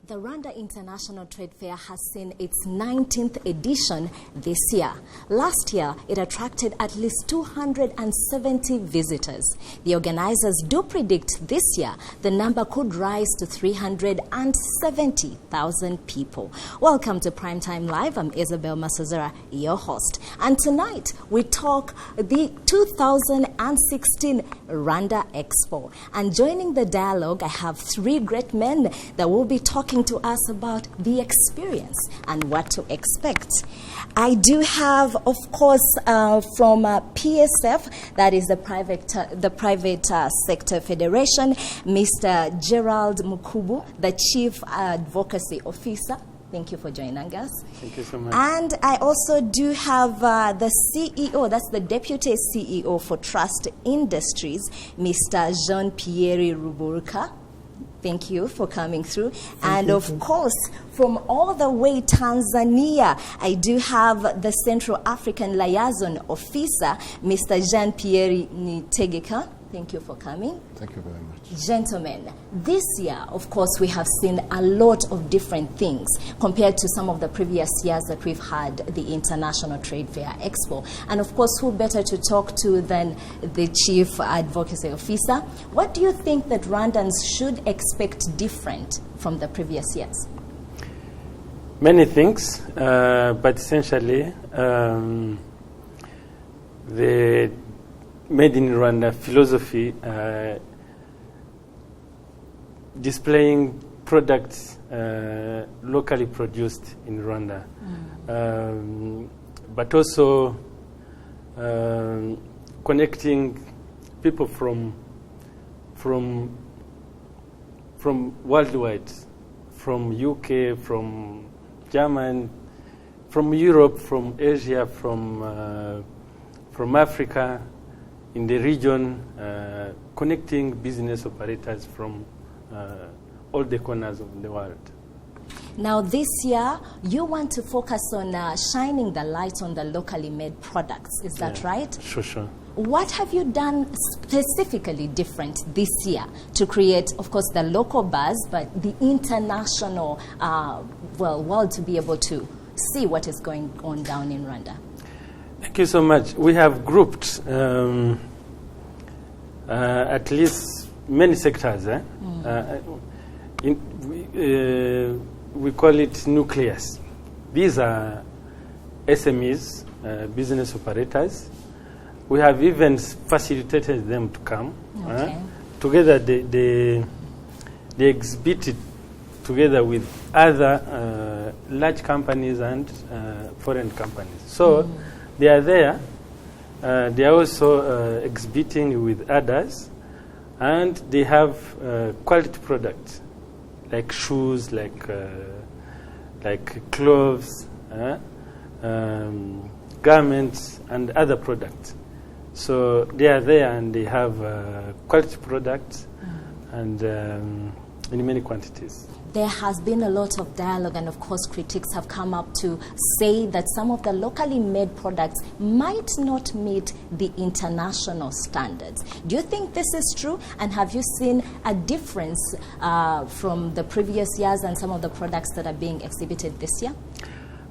The Rwanda International Trade Fair has seen its 19th edition this year. Last year, it attracted at least 270 visitors. The organizers do predict this year the number could rise to 370,000 people. Welcome to Primetime Live. I'm Isabel Masazera, your host. And tonight, we talk the 2016 Rwanda Expo. And joining the dialogue, I have three great men that will be talking to us about the experience and what to expect. I do have, of course, from PSF, that is the private sector federation, Mr. Gerald Mukubu, the Chief Advocacy Officer. Thank you for joining us. Thank you so much. And I also do have the CEO, that's the Deputy CEO for Trust Industries, Mr. Jean-Pierre Ruburuka. Thank you for coming through. And of course, from all the way Tanzania, I do have the Central African Liaison Officer, Mr. Jean-Pierre Nitegeka. Thank you for coming. Thank you very much. Gentlemen, this year, of course, we have seen a lot of different things compared to some of the previous years that we've had the International Trade Fair Expo. And of course, who better to talk to than the Chief Advocacy Officer? What do you think that Rwandans should expect different from the previous years? Many things, but essentially, the Made in Rwanda philosophy, displaying products locally produced in Rwanda, but also connecting people from worldwide, from UK, from Germany, from Europe, from Asia, from Africa, in the region, connecting business operators from all the corners of the world. Now this year, you want to focus on shining the light on the locally made products. Is that right? Sure. What have you done specifically different this year to create, of course, the local buzz, but the international world to be able to see what is going on down in Rwanda? Thank you so much. We have grouped at least many sectors. We call it nucleus. These are SMEs, business operators. We have even facilitated them to come. Okay. Together, they exhibited together with other large companies and foreign companies. So they are there. They are also exhibiting with others, and they have quality products like shoes, like clothes, garments, and other products. So they are there, and they have quality products, and in many quantities. There has been a lot of dialogue, and of course critics have come up to say that some of the locally made products might not meet the international standards. Do you think this is true? And have you seen a difference from the previous years and some of the products that are being exhibited this year?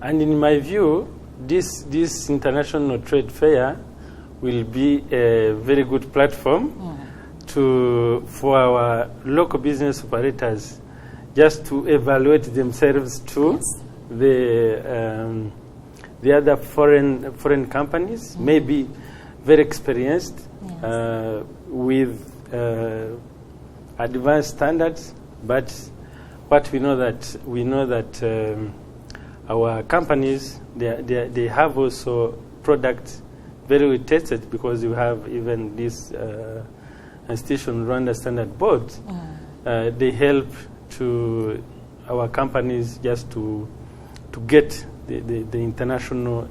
And in my view, this international trade fair will be a very good platform for our local business operators just to evaluate themselves to the other foreign companies, maybe very experienced, with advanced standards. But what we know that our companies they have also products very well tested, because you have even this institution, Rwanda Standard Board. They help to our companies just to get the international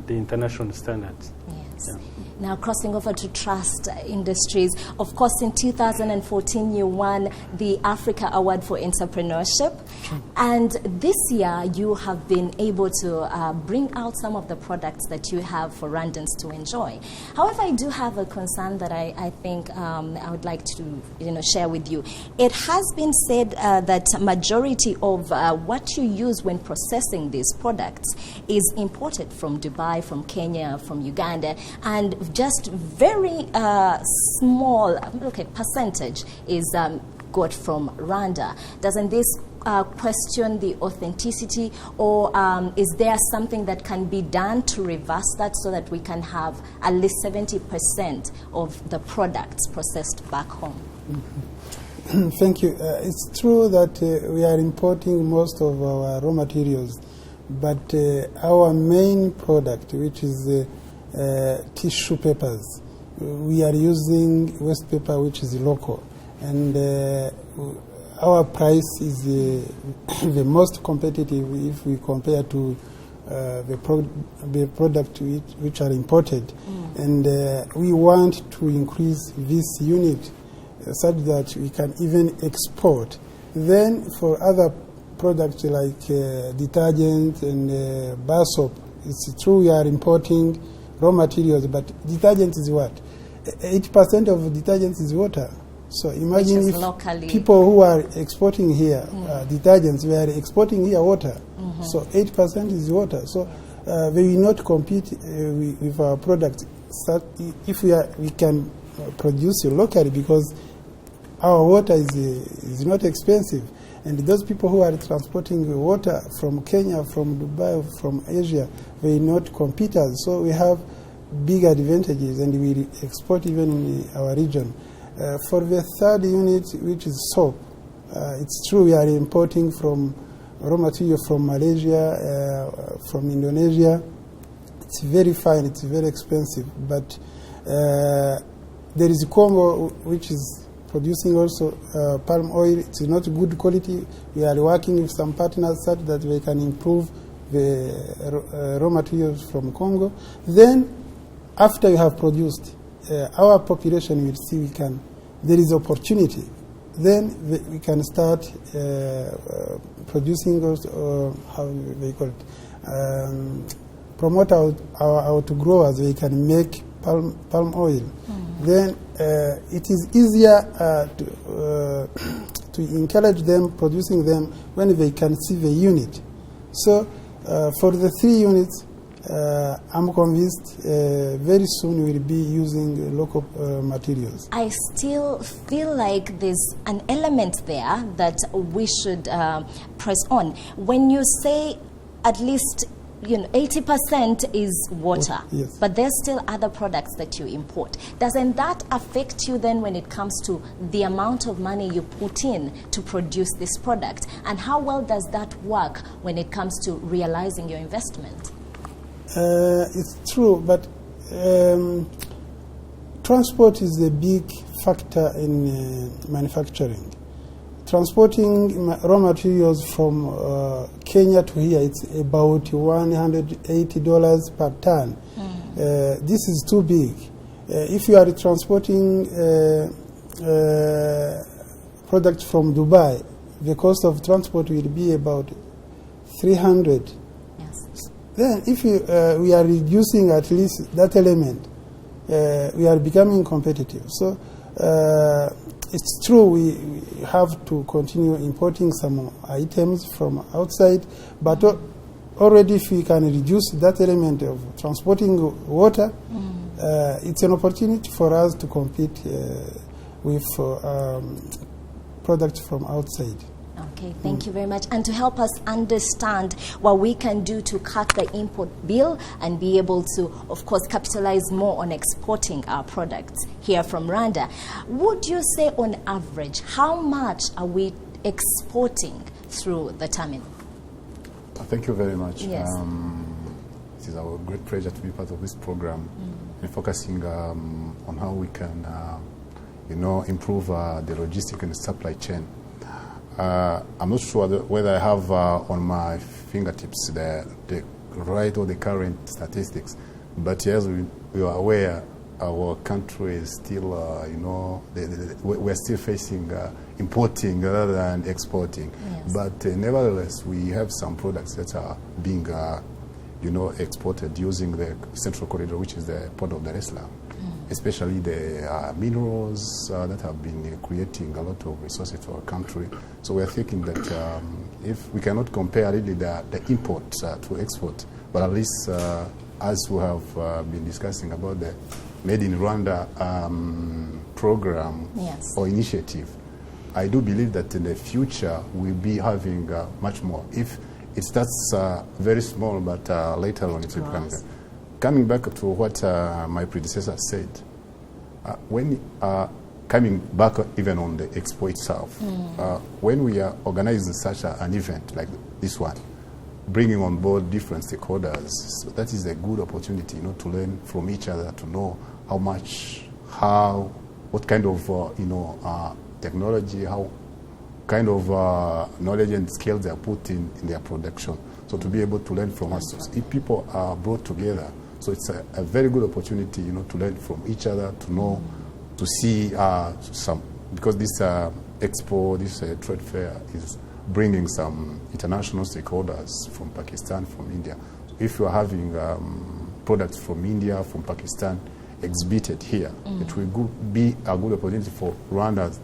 standards. Yes. Yeah. Now crossing over to Trust Industries. Of course, in 2014, you won the Africa Award for Entrepreneurship. Sure. And this year, you have been able to bring out some of the products that you have for Rwandans to enjoy. However, I do have a concern that I think I would like to share with you. It has been said that majority of what you use when processing these products is imported from Dubai, from Kenya, from Uganda, and just very small percentage is got from Rwanda. Doesn't this question the authenticity, or is there something that can be done to reverse that so that we can have at least 70% of the products processed back home? Mm-hmm. Thank you. It's true that we are importing most of our raw materials, but our main product, which is tissue papers, we are using waste paper, which is local, and our price is the most competitive if we compare to the product which are imported. And we want to increase this unit such that we can even export. Then for other products like detergent and bar soap, it's true we are importing raw materials, but detergent is what? 80% of detergent is water. So imagine if locally people who are exporting here detergents, we are exporting here water. So 8% is water. So we will not compete with our product if we can produce locally, because our water is not expensive. And those people who are transporting water from Kenya, from Dubai, from Asia, they will not compete us. So we have big advantages, and we export even in our region. For the third unit, which is soap, it's true we are importing from raw material from Malaysia, from Indonesia. It's very fine, it's very expensive, but there is Congo, which is producing also palm oil. It's not good quality. We are working with some partners such that we can improve the raw materials from Congo. Then, after you have produced, our population will see there is opportunity. Then we can start producing also, how they call it, promote our to growers. They can make palm oil. Then it is easier to encourage them producing them when they can see the unit. So for the 3 units, I'm convinced very soon we'll be using local materials. I still feel like there's an element there that we should press on. When you say at least 80% is water, yes, but there's still other products that you import. Doesn't that affect you then when it comes to the amount of money you put in to produce this product? And how well does that work when it comes to realizing your investment? It's true, but transport is a big factor in manufacturing. Transporting raw materials from Kenya to here, it's about $180 per ton. This is too big. If you are transporting products from Dubai, the cost of transport will be about $300. Yes. Then if we are reducing at least that element, we are becoming competitive. So it's true we have to continue importing some items from outside, but already if we can reduce that element of transporting water, it's an opportunity for us to compete with products from outside. Okay, thank you very much. And to help us understand what we can do to cut the import bill and be able to, of course, capitalize more on exporting our products here from Rwanda, would you say on average, how much are we exporting through the terminal? Thank you very much. Yes. It is our great pleasure to be part of this program and focusing on how we can, improve the logistic and supply chain. I'm not sure whether I have on my fingertips the right or the current statistics, but as we are aware, our country is still, we're still facing importing rather than exporting. Yes. But nevertheless, we have some products that are being, exported using the Central Corridor, which is the port of Dar es Salaam. Especially the minerals that have been creating a lot of resources to our country. So we're thinking that if we cannot compare really the import to export, but at least as we have been discussing about the Made in Rwanda program or initiative, I do believe that in the future we'll be having much more. If it starts very small, but later on it will become. Coming back to what my predecessor said, when coming back even on the Expo itself, when we are organizing such an event like this one, bringing on board different stakeholders, so that is a good opportunity, to learn from each other, to know what kind of, technology, how kind of knowledge and skills they are put in their production. So to be able to learn from us, if people are brought together, so it's a very good opportunity, to learn from each other, to know, to see because this Expo, this trade fair is bringing some international stakeholders from Pakistan, from India. So if you are having products from India, from Pakistan exhibited here, it will be a good opportunity for Rwandans,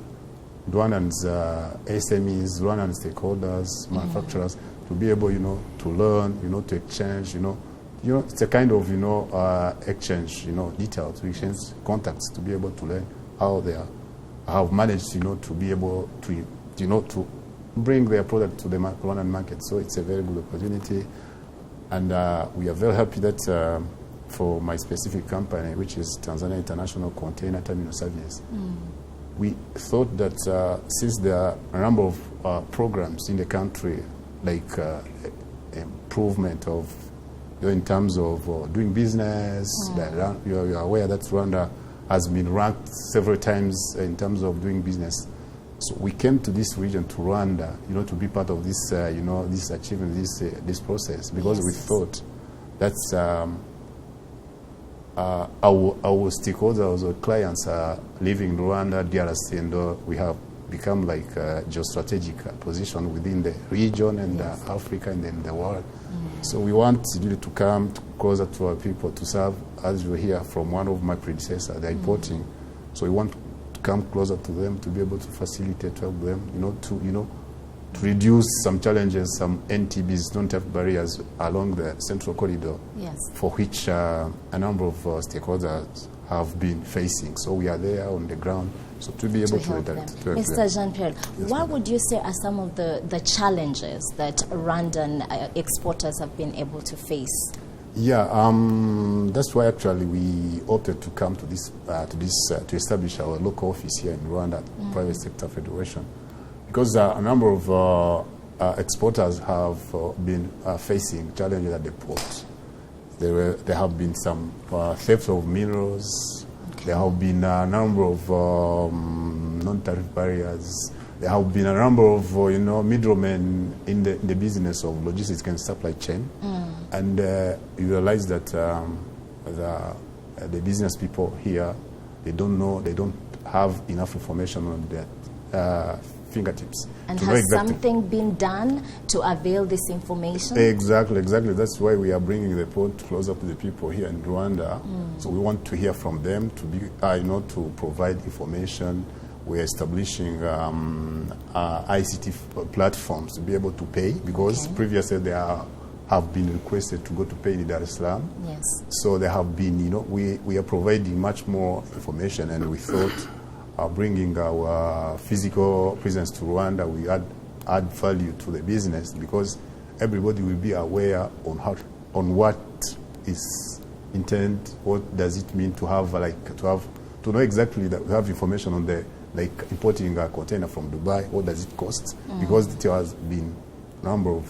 SMEs, Rwandan stakeholders, manufacturers, to be able, to learn, to exchange, it's a kind of, exchange, details, exchange contacts, to be able to learn how they have managed, to be able to, to bring their product to the Rwandan market. So it's a very good opportunity, and we are very happy that for my specific company, which is Tanzania International Container Terminal Service, we thought that since there are a number of programs in the country, like improvement of, in terms of doing business, that you're aware that Rwanda has been ranked several times in terms of doing business. So we came to this region, to Rwanda, to be part of this, this achievement, this process, because we thought that's our stakeholders, our clients are living in Rwanda, DRC, and we have become like a geostrategic position within the region and Africa and then the world. So we want really to come closer to our people, to serve, as you hear from one of my predecessors, they're importing. So we want to come closer to them, to be able to facilitate, to help them, to reduce some challenges, some NTBs, non-tariff barriers along the Central Corridor, for which a number of stakeholders have been facing. So we are there on the ground, so to be able to help them. Mr. Jean-Pierre, what would you say are some of the challenges that Rwandan exporters have been able to face? Yeah, that's why actually we opted to come to to establish our local office here in Rwanda, Private Sector Federation, because a number of exporters have been facing challenges at the port. There have been some theft of minerals. There have been a number of non-tariff barriers. There have been a number of middlemen in the business of logistics and supply chain. And you realize that the business people here, they don't know, they don't have enough information on their fingertips. And has something been done to avail this information? Exactly. That's why we are bringing the port closer to the people here in Rwanda. So we want to hear from them, to be, to provide information. We're establishing ICT platforms to be able to pay, because previously they have been requested to go to pay in Dar es Salaam. Yes. So they have been, we are providing much more information, and we thought bringing our physical presence to Rwanda, we add value to the business, because everybody will be aware on what is intended, what does it mean to have, to know exactly that we have information on the, importing a container from Dubai, what does it cost? Because there has been a number of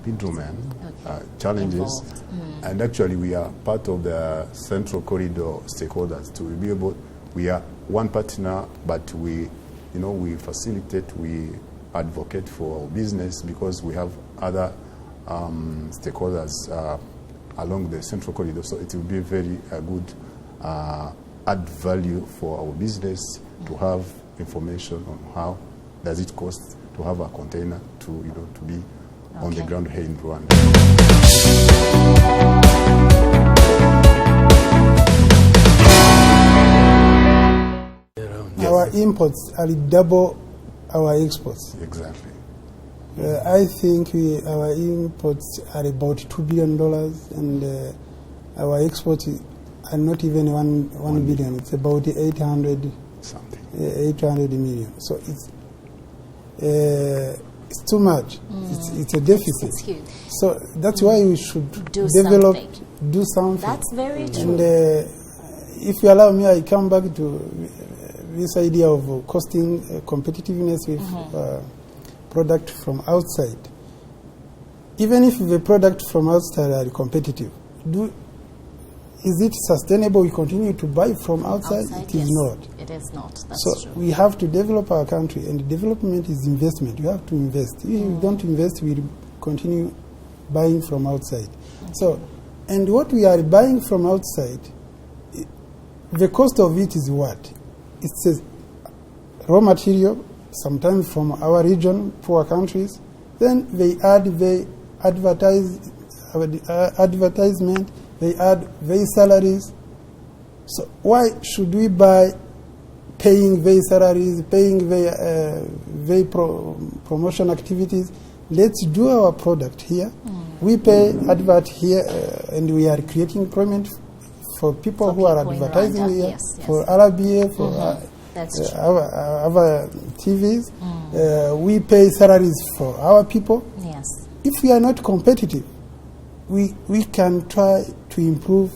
middlemen challenges, and actually we are part of the Central Corridor stakeholders to be able. We are one partner, but we facilitate, we advocate for our business, because we have other stakeholders along the Central Corridor. So it will be a very good add value for our business to have information on how does it cost to have a container to to be on the ground here in Rwanda. Our imports are double our exports. Exactly. I think our imports are about $2 billion, and our exports are not even 1 billion. It's about 800 million. So it's too much. It's a deficit. It's huge. So that's why we should do something. That's very true. And if you allow me, I come back to this idea of costing competitiveness with product from outside. Even if the product from outside are competitive, is it sustainable we continue to buy from outside? It is not. It is not. That's so true. we have to develop our country, and development is investment. You have to invest. If you don't invest, we continue buying from outside. So, and what we are buying from outside, the cost of it is what? It's a raw material, sometimes from our region, poor countries. Then they advertise advertisement. They add their salaries. So why should we buy paying their salaries, paying their promotion activities? Let's do our product here. We pay advert here, and we are creating employment for people who are advertising here, yes. For RBA, for our TVs. We pay salaries for our people. Yes. If we are not competitive, we can try to improve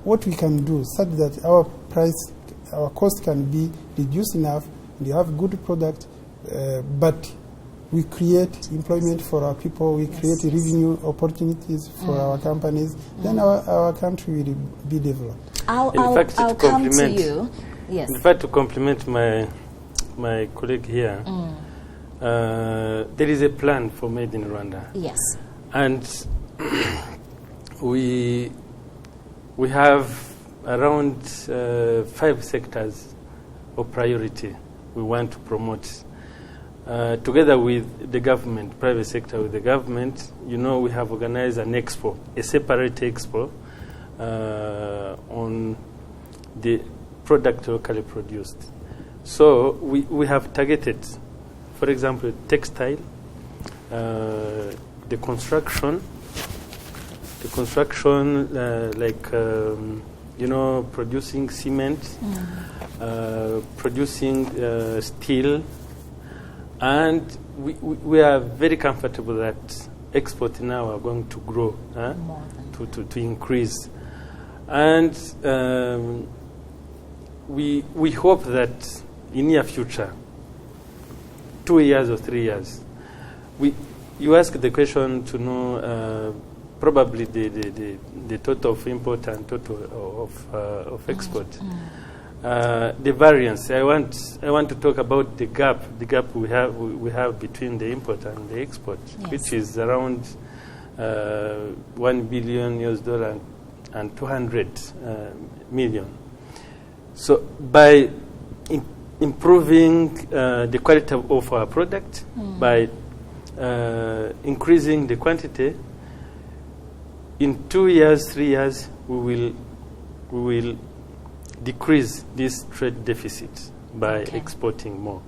what we can do such that our cost can be reduced enough, and you have good product, but we create employment for our people, we create revenue opportunities for our companies, then our country will be developed. I'll come to you. Yes. In fact, to complement my colleague here, there is a plan for Made in Rwanda. Yes. And we have around 5 sectors of priority we want to promote. Together with the government, private sector with the government, we have organized an expo, a separate expo on the product locally produced. So we have targeted, for example, textile, the construction, like producing cement, producing steel, and we are very comfortable that exports now are going to grow, to increase, and we hope that in near future, 2 years or 3 years, you ask the question to know probably the total of import and total of export. The variance. I want to talk about the gap we have between the import and the export, which is around $1 billion and 200 million. So by improving the quality of our product, by increasing the quantity, in 2 years, 3 years, we will decrease this trade deficit by exporting more.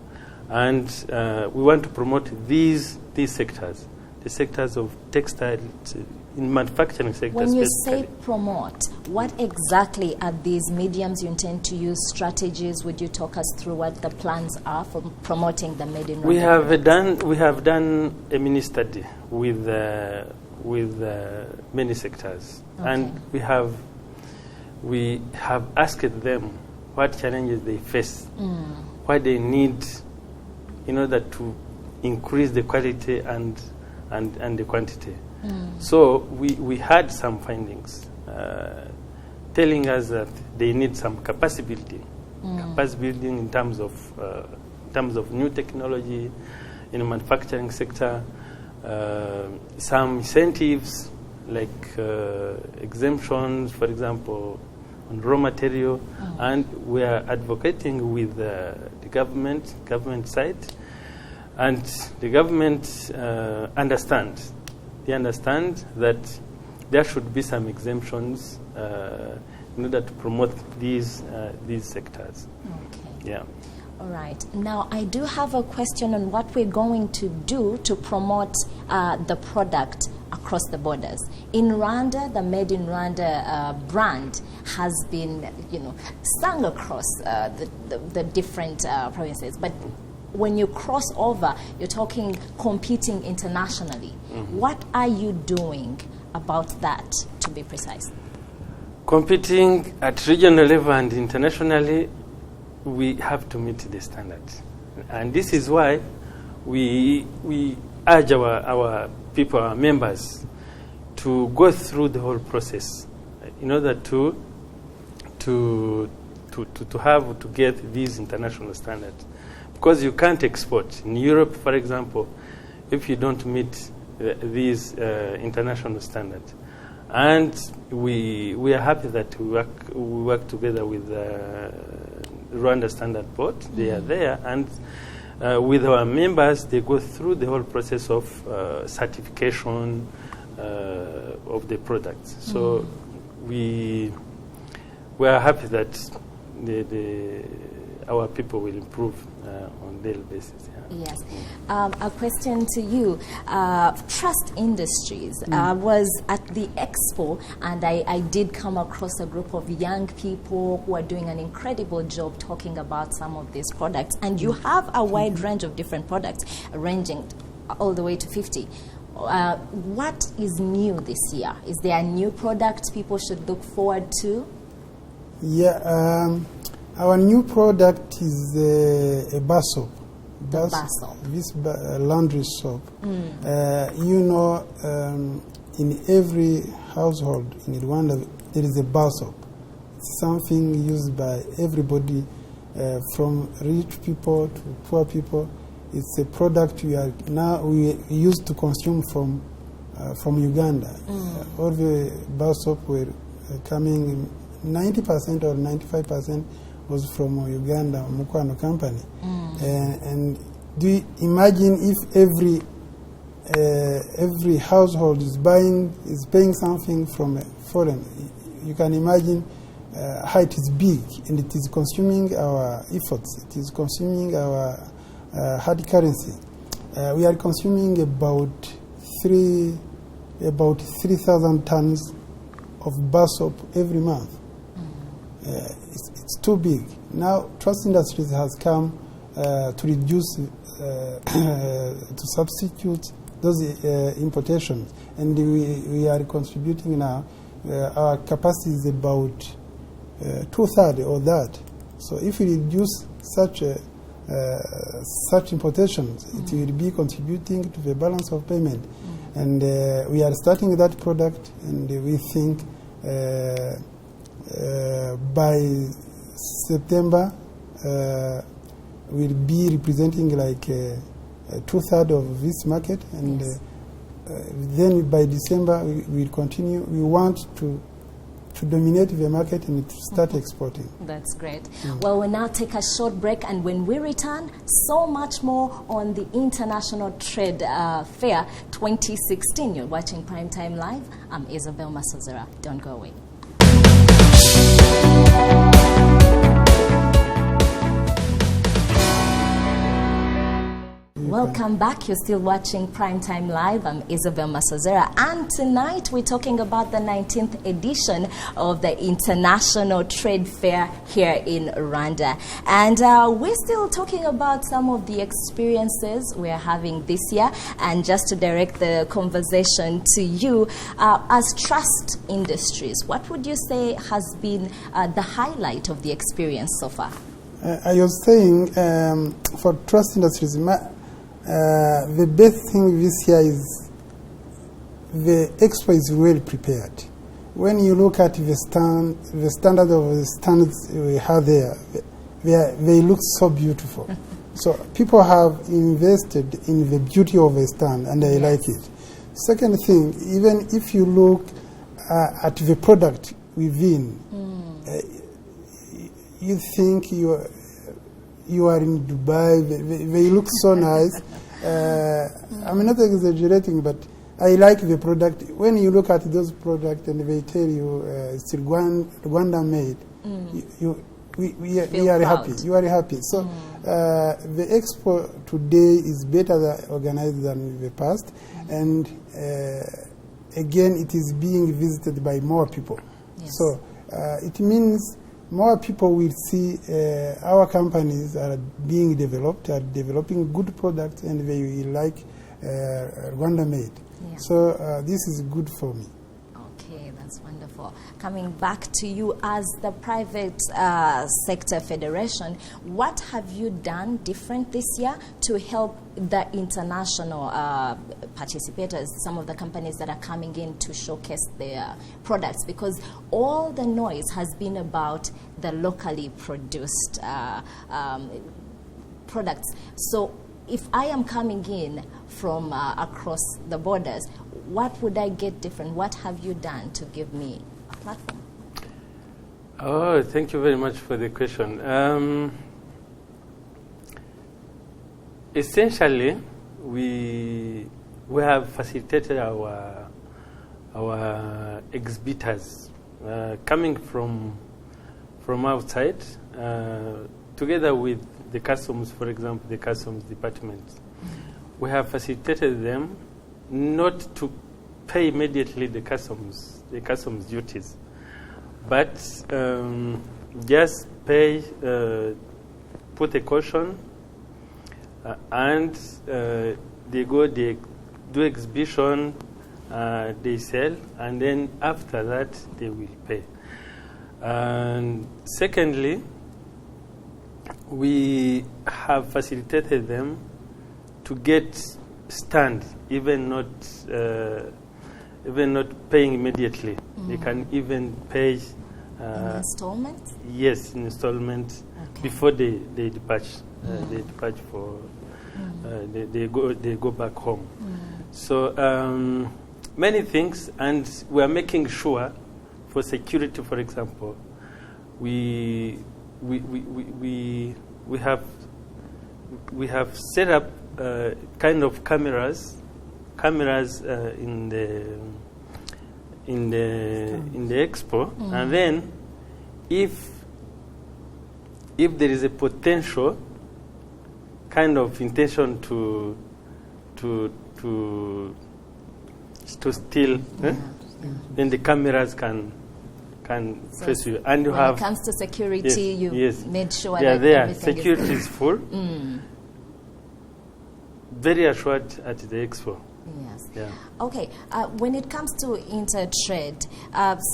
And we want to promote these sectors, the sectors of textile, in manufacturing sector. When you say promote, what exactly are these mediums you intend to use, strategies? Would you talk us through what the plans are for promoting the Made in Rwanda? We have done a mini study with many sectors, and we have asked them what challenges they face, what they need in order to increase the quality and the quantity. So we had some findings telling us that they need some capacity building in terms of new technology in the manufacturing sector, some incentives like exemptions, for example, on raw material, and we are advocating with the government side, and the government understands. They understand that there should be some exemptions in order to promote these sectors. Okay. Yeah. All right. Now, I do have a question on what we're going to do to promote the product across the borders. In Rwanda, the Made in Rwanda brand has been, sung across the different provinces. But when you cross over, you're talking competing internationally. What are you doing about that, to be precise? Competing at regional level and internationally, we have to meet the standards. And this is why we urge our people, our members, to go through the whole process in order to get these international standards. Because you can't export. In Europe, for example, if you don't meet these international standards. And we are happy that we work together with Rwanda Standard Board. They are there, and with our members, they go through the whole process of certification of the products. So we are happy that our people will improve on a daily basis. Yeah. Yes. A question to you. Trust Industries was at the Expo, and I did come across a group of young people who are doing an incredible job talking about some of these products. And you have a wide range of different products, ranging all the way to 50. What is new this year? Is there a new product people should look forward to? Yeah, our new product is a bar soap. This laundry soap. In every household in Rwanda, there is a bar soap. It's something used by everybody, from rich people to poor people. It's a product we used to consume from Uganda. All the bar soap were coming, 90% or 95% was from Uganda, Mukwano company. And do you imagine if every household is paying something from a foreign? You can imagine how it is big, and it is consuming our efforts. It is consuming our hard currency. We are consuming about 3,000 tons of bar soap every month. It's too big. Now, Trust Industries has come to reduce, to substitute those importations, and we are contributing now. Our capacity is about 2/3 of that. So if we reduce such importations, it will be contributing to the balance of payment. And we are starting that product, and we think by September we'll be representing like 2/3 of this market, and then by December we will continue. We want to dominate the market and to start exporting. That's great. Well, we'll now take a short break, and when we return, so much more on the International Trade Fair 2016. You're watching Primetime Live. I'm Isabel Masazera. Don't go away. Welcome back. You're still watching Primetime Live. I'm Isabel Masazera, and tonight we're talking about the 19th edition of the International Trade Fair here in Rwanda. And we're still talking about some of the experiences we're having this year. And just to direct the conversation to you, as Trust Industries, what would you say has been the highlight of the experience so far? I was saying, for Trust Industries, the best thing this year is the Expo is well prepared. When you look at the standard of the stands we have there, they look so beautiful. So people have invested in the beauty of a stand, and I like it. Second thing, even if you look at the product within, you think you are in Dubai. They look so nice. I'm not exaggerating, but I like the product. When you look at those products and they tell you it's Rwanda made, we are proud. happy. You are happy. So the expo today is better organized than the past, and again, it is being visited by more people. Yes. So it means more people will see our companies are being developed, are developing good products, and they will like Rwanda made. Yeah. So this is good for me. Okay, that's wonderful. Coming back to you as the private sector federation, what have you done different this year to help the international participators, some of the companies that are coming in to showcase their products? Because all the noise has been about the locally produced products. So if I am coming in from across the borders, what would I get different? What have you done to give me a platform? Oh, thank you very much for the question. Essentially, we have facilitated our exhibitors coming from outside, together with the customs, for example, the customs department. We have facilitated them not to pay immediately the customs duties, but just pay, put a caution, and they do exhibition, they sell, and then after that they will pay. And secondly, we have facilitated them to get stand, even not paying immediately. They can even pay in installments? Yes, in installments. Okay. Before they depart. They depart for they go back home. So many things, and we are making sure for security, for example, we have set up kind of cameras in the expo, and then if there is a potential kind of intention to steal, then the cameras can trace you, and you when have. When it comes to security, made sure they are that there. everything Security is full. Very assured at the expo. Yes. Yeah. Okay. When it comes to intertrade,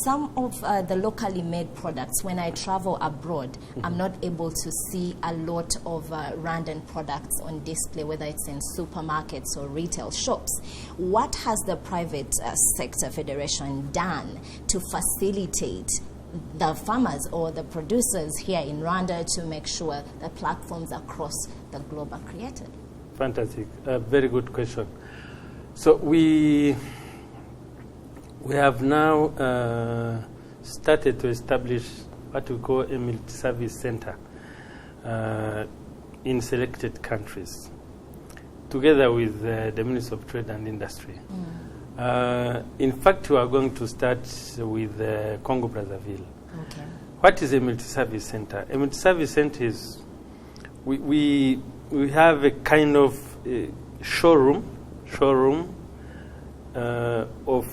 some of the locally made products, when I travel abroad, I'm not able to see a lot of Rwandan products on display, whether it's in supermarkets or retail shops. What has the private sector federation done to facilitate the farmers or the producers here in Rwanda to make sure the platforms across the globe are created? Fantastic. Very good question. So we have now started to establish what we call a multi-service center in selected countries, together with the Ministry of Trade and Industry. In fact, we are going to start with Congo Brazzaville. Okay. What is a multi-service center? A multi-service center is we have a kind of showroom of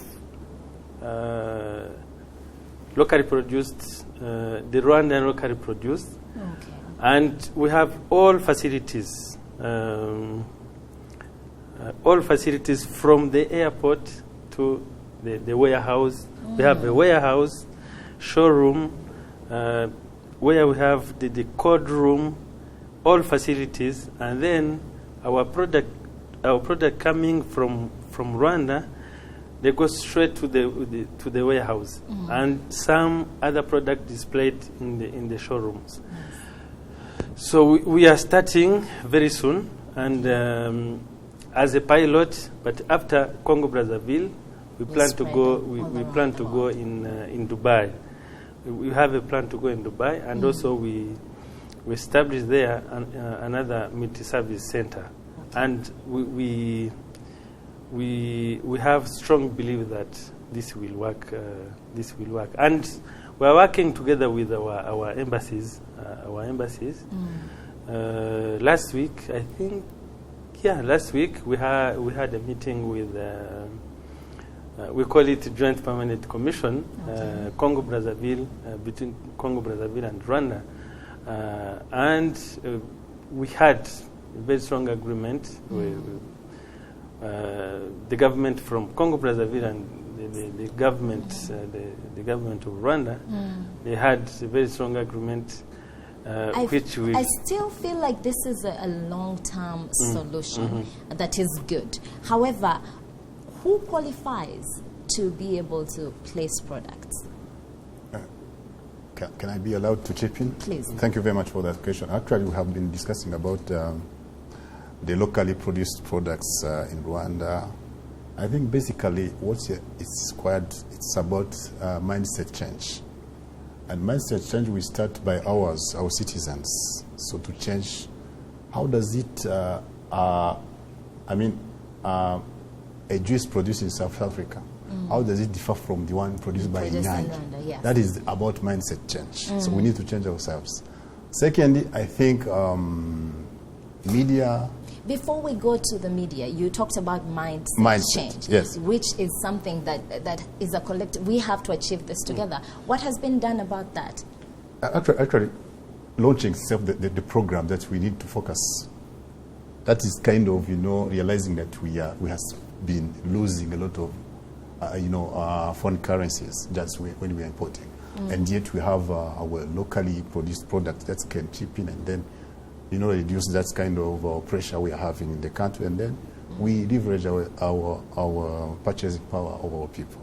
locally produced, the Rwandan locally produced, and we have all facilities from the airport to the warehouse. We have a warehouse, showroom, where we have the code room, all facilities, and then our product coming from Rwanda, they go straight to the warehouse, and some other product displayed in the showrooms. So we are starting very soon, and as a pilot. But after Congo Brazzaville, we plan to go. We plan to go in Dubai. we have a plan to go in Dubai, and also we established there another multi-service center, and we have strong belief that this will work. And we are working together with our embassies. Last week, I think, last week we had a meeting with. We call it Joint Permanent Commission, Congo Brazzaville, between Congo Brazzaville and Rwanda, and we had a very strong agreement with the government from Congo Brazzaville and the government of Rwanda. They had a very strong agreement, which we. I still feel like this is a long-term solution that is good. However, who qualifies to be able to place products? Can I be allowed to chip in? Please. Thank you very much for that question. Actually, we have been discussing about the locally produced products in Rwanda. I think basically what is required, it's about mindset change. And mindset change we start by our citizens. So to change, how does it, a juice produced in South Africa, how does it differ from the one produced by Nyange? Yes. That is about mindset change. So we need to change ourselves. Secondly, I think media. Before we go to the media, you talked about mindset change, yes, which is something that is a collective. We have to achieve this together. What has been done about that? Actually, launching itself the program that we need to focus. That is kind of realizing that we have been losing a lot of foreign currencies just when we are importing, and yet we have our locally produced products that can chip in and then reduce that kind of pressure we are having in the country, and then we leverage our purchasing power of our people.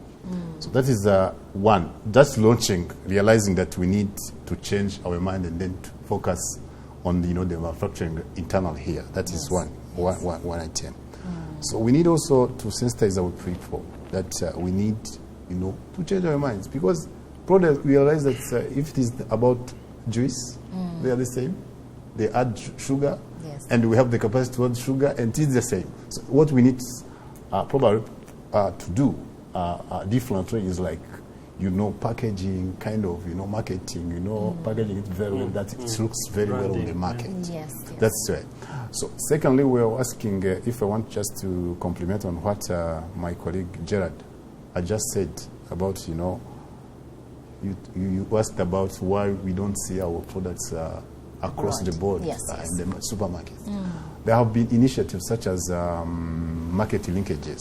So that is one. That's launching, realizing that we need to change our mind and then to focus on the manufacturing internal here. That is one item. So we need also to sensitize our people that we need to change our minds, because products realize that if it is about juice, they are the same. They add sugar, and we have the capacity to add sugar, and it is the same. So what we need probably to do differently is like, packaging, kind of, marketing, packaging it very well, that it looks very well on the market. Yes. That's right. So secondly, we are asking, if I want just to compliment on what my colleague Gerard had just said about, you asked about why we don't see our products across the board in the supermarkets. There have been initiatives such as market linkages,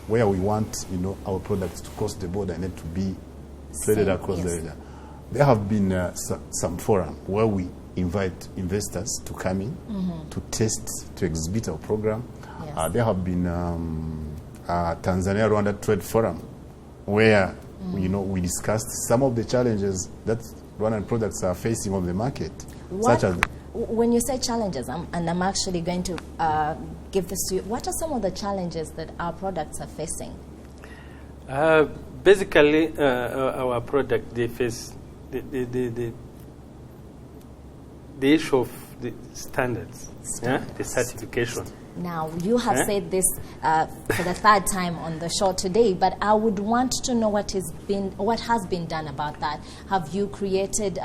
where we want our products to cross the border and then to be traded across the area. There have been some forum where we invite investors to come in to test, to exhibit our program. There have been Tanzania Rwanda Trade Forum, where we discussed some of the challenges that Rwandan products are facing on the market. Such as, when you say challenges, and I'm actually going to give this to you, what are some of the challenges that our products are facing? Basically, our product, they face the issue of the standards. The certification. Now, you have said this for the third time on the show today, but I would want to know what has been done about that. Have you created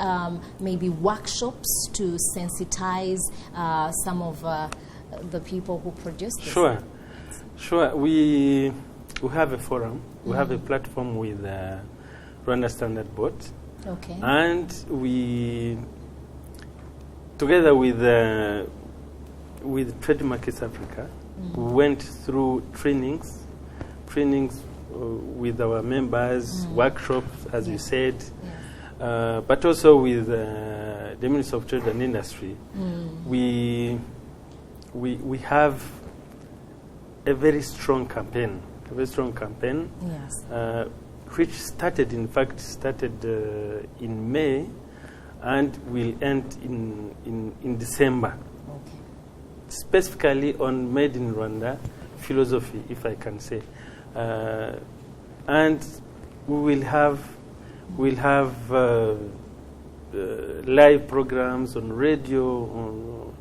maybe workshops to sensitize some of the people who produce this? Sure. We have a forum. We have a platform with Rwanda Standard Board. Okay. And we, together with Trade Markets Africa, we went through trainings with our members, workshops, as you said, but also with the Ministry of Trade and Industry. We have a very strong campaign, which started in May and will end in December. Specifically on Made in Rwanda philosophy, if I can say. And we We'll have live programs on radio,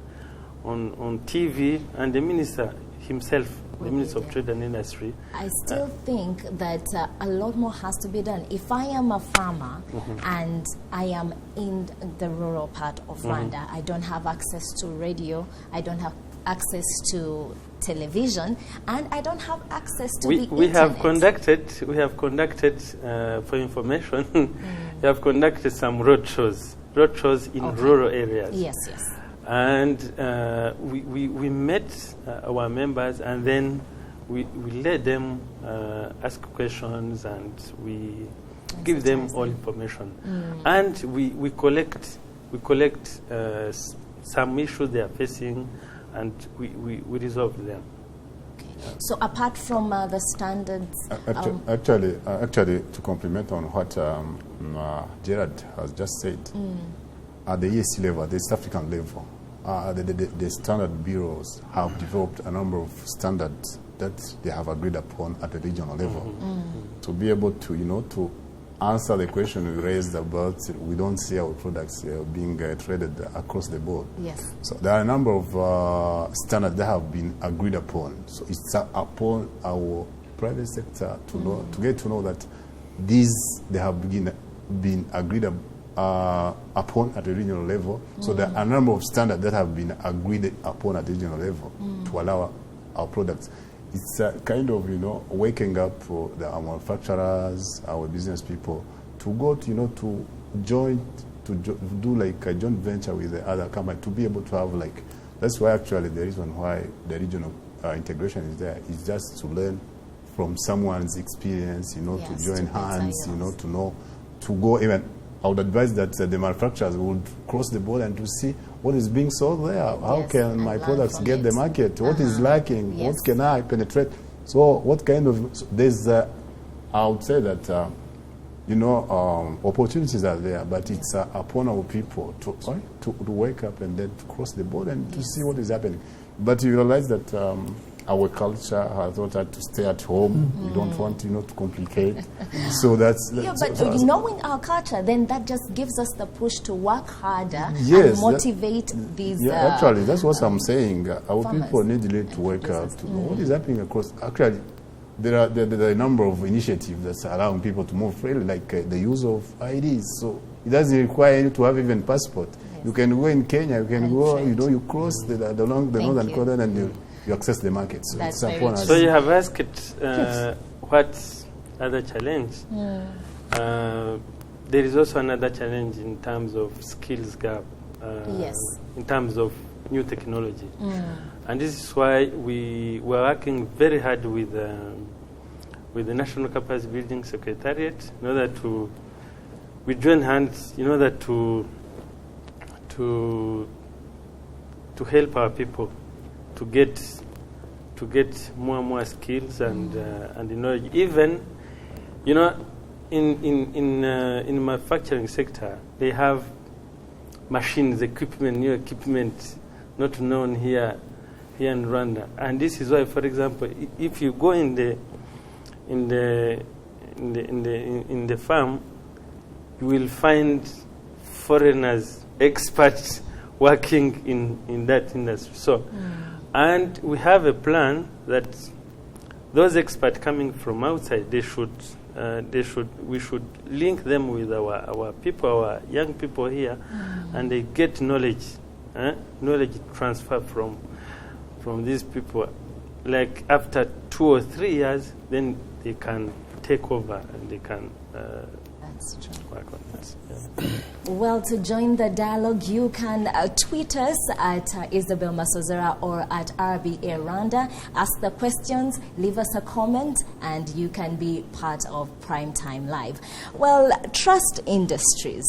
on TV, and the minister himself, the Minister of Trade and Industry. I still think that a lot more has to be done. If I am a farmer and I am in the rural part of Rwanda, I don't have access to radio, I don't have access to television, and I don't have access to the internet. We have conducted for information, we have conducted some road shows in rural areas. Yes, yes. And we met our members, and then we let them ask questions, and we give them all information. And we collect some issues they are facing, and we resolve them. Okay. So apart from the standards... Actually, to complement on what Gerard has just said, at the EAC level, the East African level, the standard bureaus have developed a number of standards that they have agreed upon at the regional level to be able to, to answer the question we raised about we don't see our products being traded across the board. Yes. So there are a number of standards that have been agreed upon. So it's upon our private sector to know, to get to know that they have been agreed upon at the regional level. So there are a number of standards that have been agreed upon at the regional level to allow our products. It's kind of, waking up for our manufacturers, our business people, to go to, to do like a joint venture with the other company, to be able to have that's why actually the reason why the regional integration is there is just to learn from someone's experience, Yes, to join to hands, yours. to know, to go even. I would advise that the manufacturers would cross the border and to see what is being sold there. How Yes, can and my learn products from get it. the market? What is lacking? Yes. What can I penetrate? So what kind of, there's, I would say that, opportunities are there, but it's upon our people to wake up and then to cross the border and to see what is happening. But you realize that our culture has taught us to stay at home. We don't want, to complicate. So that's... knowing our culture, then that just gives us the push to work harder Yes, and motivate these... actually, that's what I'm saying. Our farmers people need to wake up to know what is happening across... Actually, there are a number of initiatives that's allowing people to move freely, like the use of IDs. So it doesn't require you to have even passport. Yes. You can go in Kenya, you can And go, trade. you cross along the Thank northern you. corridor and you access the market. So That's it's very upon true. us. So you have asked what other challenge? There is also another challenge in terms of skills gap. Yes. In terms of new technology. And this is why we were working very hard with the National Capacity Building Secretariat in order we join hands in order to help our people to get more and more skills and knowledge. Even, in manufacturing sector, they have machines, new equipment, not known here in Rwanda. And this is why, for example, if you go in the farm, you will find foreigners, experts working in that industry. So, and we have a plan that those experts coming from outside, we should link them with our people, our young people here, and they get knowledge transfer from these people. Like after 2 or 3 years, then they can take over and they can That's true. work on this. Yeah. Well, to join the dialogue, you can tweet us at Isabel Masozera or at RBA Rwanda. Ask the questions, leave us a comment, and you can be part of Primetime Live. Well, Trust Industries.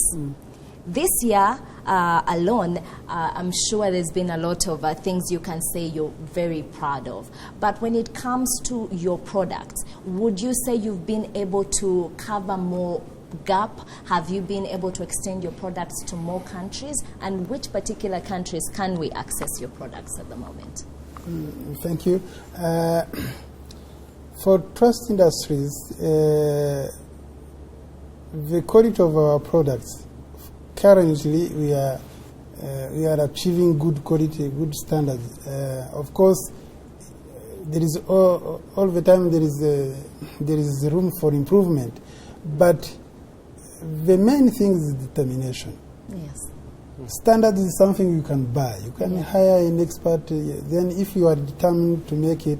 This year alone, I'm sure there's been a lot of things you can say you're very proud of. But when it comes to your products, would you say you've been able to cover more gap? Have you been able to extend your products to more countries? And which particular countries can we access your products at the moment? Thank you. For Trust Industries, the quality of our products, currently we are achieving good quality, good standards. Of course, there is all the time there is room for improvement, but the main thing is determination. Yes. Standard is something you can buy. You can hire an expert. Then, if you are determined to make it,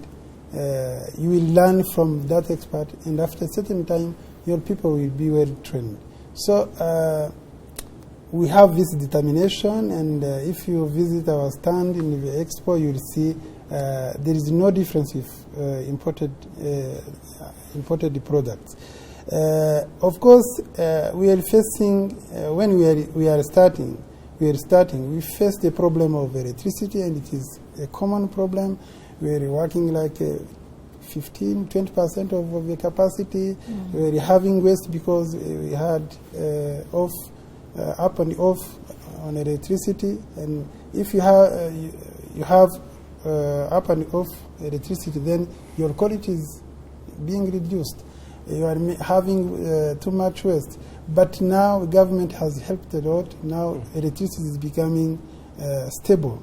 you will learn from that expert, and after a certain time, your people will be well trained. So we have this determination, and if you visit our stand in the Expo, you will see there is no difference with imported products. Of course, we are facing when we are starting. We face the problem of electricity, and it is a common problem. We are working like 15-20% of the capacity. We are having waste because we had up and off on electricity, and if you have up and off electricity, then your quality is being reduced. You are having too much waste. But now government has helped a lot. Now electricity is becoming stable.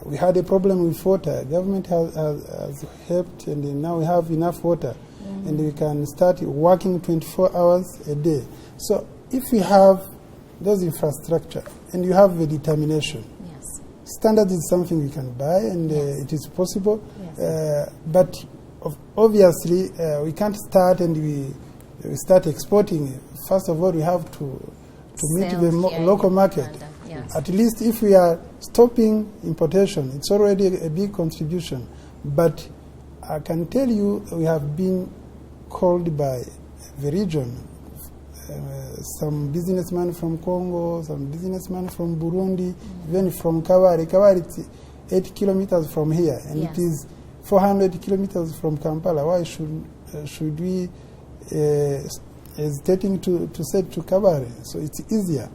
We had a problem with water. Government has helped, and now we have enough water, and we can start working 24 hours a day. So if we have those infrastructure and you have the determination, standard is something we can buy, and it is possible. But obviously, we can't start and we start exporting. First of all, we have to meet the local market. At least if we are stopping importation, it's already a big contribution. But I can tell you, we have been called by the region, some businessmen from Congo, some businessmen from Burundi, even from Kabare. Kabare is 8 kilometers from here, and it is 400 kilometers from Kampala. Why should we hesitating to send to Kabare? So it's easier.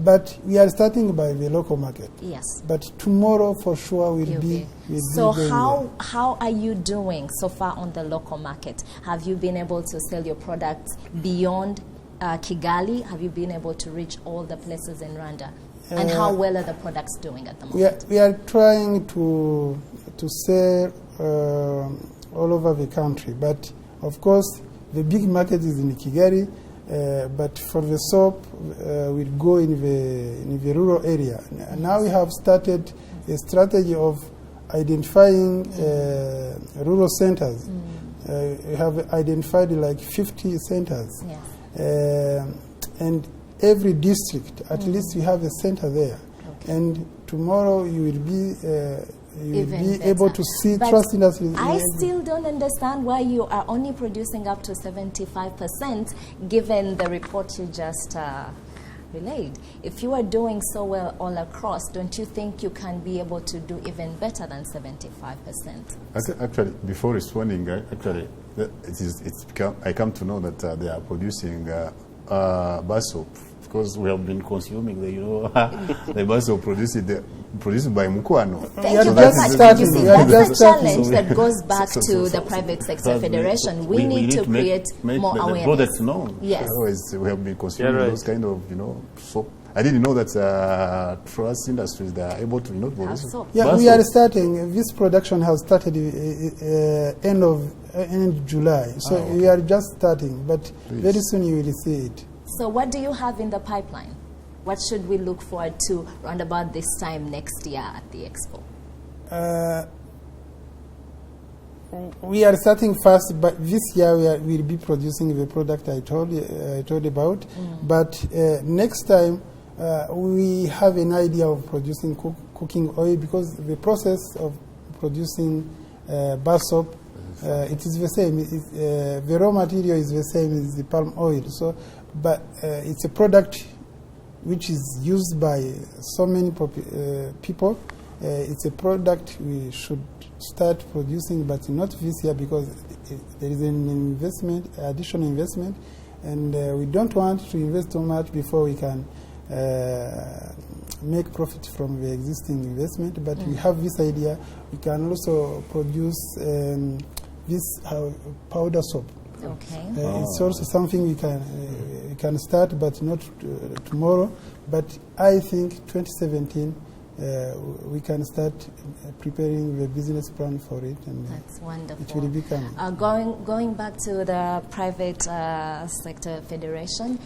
But we are starting by the local market. Yes. But tomorrow for sure will be. So how are you doing so far on the local market? Have you been able to sell your products beyond Kigali? Have you been able to reach all the places in Rwanda? And how well are the products doing at the moment? We are trying to sell all over the country, but of course the big market is in Kigali. But for the soap, we'll go in the rural area. Now we have started a strategy of identifying rural centers. We have identified like 50 centers. And every district, at least you have a center there. And tomorrow you will be able to see trust industries. I still don't understand why you are only producing up to 75%, given the report you just relayed. If you are doing so well all across, don't you think you can be able to do even better than 75%? Actually, before responding, I come to know that they are producing bar soap, because we have been consuming the bar soap produced by Mukwano. Thank you very much. You see, that's the challenge that goes back to the private sector federation. We need to create more awareness. Products known. Yes. Otherwise, we have been consuming those kind of soap. I didn't know that trust industries, they are able to produce soap. Yeah, we are starting. This production has started end July. So we are just starting, but very soon you will see it. So what do you have in the pipeline? What should we look forward to around about this time next year at the Expo? We are starting fast, but this year we'll be producing the product I told about. But next time we have an idea of producing cooking oil, because the process of producing bar soap, it is the same. The raw material is the same as the palm oil. So, but it's a product which is used by so many people. It's a product we should start producing, but not this year, because there is an additional investment, and we don't want to invest too much before we can make profit from the existing investment. But we have this idea. We can also produce this powder soap. Okay. It's also something we can start, but not tomorrow. But I think 2017 we can start preparing the business plan for it, and That's wonderful. it will be coming. Going back to the private sector federation,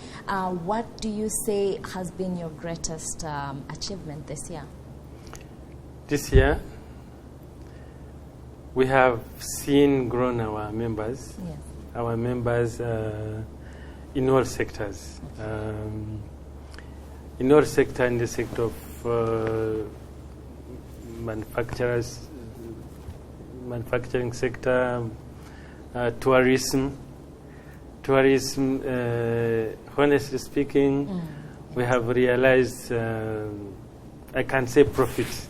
what do you say has been your greatest achievement this year? This year, we have seen grown our members. Yes. Our members in all sectors. In all sectors, in the sector of manufacturing sector, tourism, honestly speaking, we have realized, I can say profit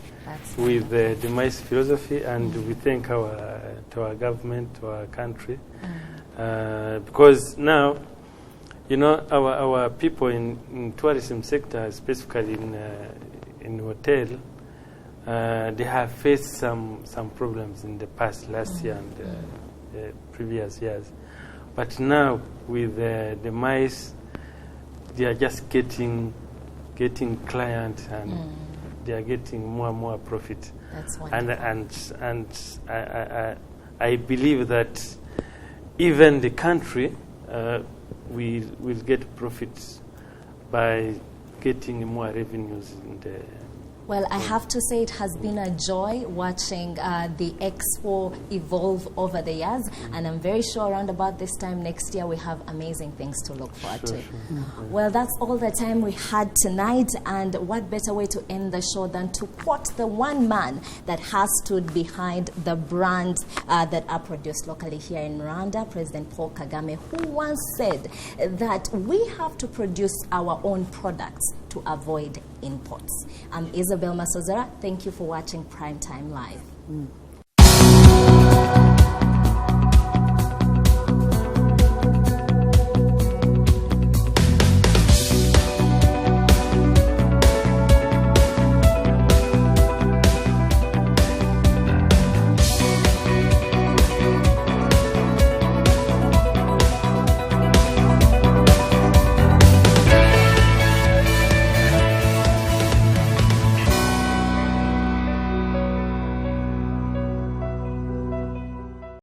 with the MICE philosophy, and we thank to our government, to our country, because now, you know, our people in tourism sector, specifically in hotel, they have faced some problems in the past, last year and previous years. But now with the MICE, they are just getting clients, and they are getting more and more profit. That's wonderful. And I believe that even the country will get profits by getting more revenues in the. Well, I have to say it has been a joy watching the Expo evolve over the years, and I'm very sure around about this time next year we have amazing things to look forward to. Well, that's all the time we had tonight, and what better way to end the show than to quote the one man that has stood behind the brands that are produced locally here in Rwanda, President Paul Kagame, who once said that we have to produce our own products to avoid imports. I'm Isabel Masozera. Thank you for watching Primetime Live.